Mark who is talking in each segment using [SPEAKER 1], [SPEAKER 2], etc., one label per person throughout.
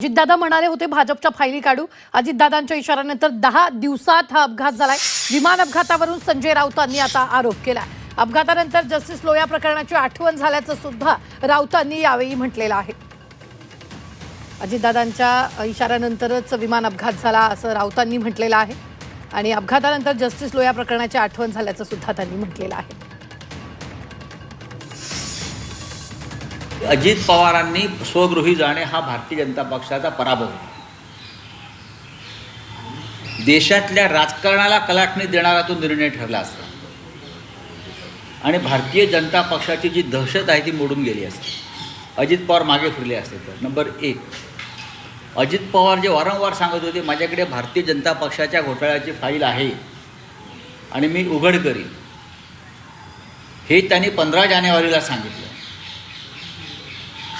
[SPEAKER 1] अजितदादा म्हणाले होते भाजपच्या फायली काढू. अजितदादांच्या इशाऱ्यानंतर 10 दिवसात हा अपघात झालाय. विमान अपघातावरून संजय राऊतांनी आता आरोप केला. अपघातानंतर जस्टिस लोया प्रकरणाची आठवण झाल्याचं सुद्धा राऊतांनी यावेळी म्हटलेलं आहे. अजितदादांच्या इशाऱ्यानंतरच विमान अपघात झाला असं राऊतांनी म्हटलेलं आहे आणि अपघातानंतर जस्टिस लोया प्रकरणाची आठवण झाल्याचं सुद्धा त्यांनी म्हटलेलं आहे.
[SPEAKER 2] अजित पवारांनी स्वगृही जाणे हा भारतीय जनता पक्षाचा पराभव आहे. देशातल्या राजकारणाला कलाटणी देणारा तो निर्णय ठरला असता आणि भारतीय जनता पक्षाची जी दहशत आहे ती मोडून गेली असती. अजित पवार मागे फिरले असते. तर नंबर 1, अजित पवार जे वारंवार सांगत होते माझ्याकडे भारतीय जनता पक्षाच्या घोटाळ्याची फाईल आहे आणि मी उघड करीन, हे त्यांनी 15 जानेवारीला सांगितलं.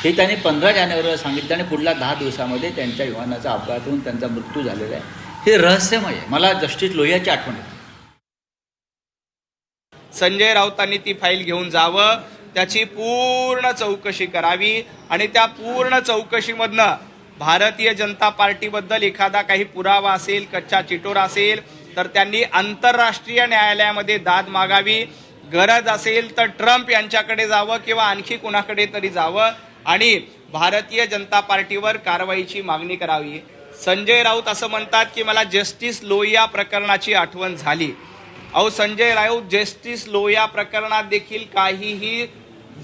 [SPEAKER 2] हे त्यांनी 15 जानेवारीला सांगितलं आणि पुढल्या 10 दिवसामध्ये त्यांच्या विमानाचा अपघात होऊन त्यांचा मृत्यू झालेला आहे. हे रहस्यमय आहे. मला जस्टिस लोहियाची आठवण येते.
[SPEAKER 3] संजय राऊतांनी ती फाईल घेऊन जावं, त्याची पूर्ण चौकशी करावी आणि त्या पूर्ण चौकशीमधनं भारतीय जनता पार्टीबद्दल एखादा काही पुरावा असेल, कच्चा चिटोरा असेल तर त्यांनी आंतरराष्ट्रीय न्यायालयामध्ये दाद मागावी. गरज असेल तर ट्रम्प यांच्याकडे जावं किंवा आणखी कुणाकडे तरी जावं आणि भारतीय जनता पार्टीवर कारवाईची मागणी करावी. संजय राऊत असं म्हणतात की मला जस्टिस लोहिया प्रकरणाची आठवण झाली. अहो संजय राऊत, जस्टिस लोहिया प्रकरणात देखील काहीही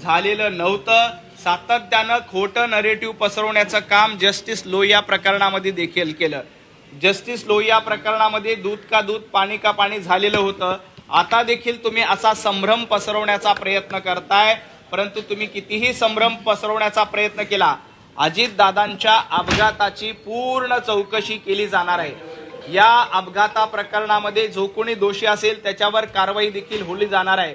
[SPEAKER 3] झालेलं नव्हतं. सातत्यानं खोटं नरेटिव्ह पसरवण्याचं काम जस्टिस लोहिया प्रकरणामध्ये देखील केलं. जस्टिस लोहिया प्रकरणामध्ये दूध का दूध पाणी का पाणी झालेलं होतं. आता देखील तुम्ही असा संभ्रम पसरवण्याचा प्रयत्न करताय, परंतु तुम्ही कितीही संभ्रम पसरवण्याचा प्रयत्न केला, अजितदादांच्या अपघाताची पूर्ण चौकशी केली जाणार आहे. या अपघाता प्रकरणामध्ये जो कोणी दोषी असेल त्याच्यावर कारवाई देखील होली जाणार आहे.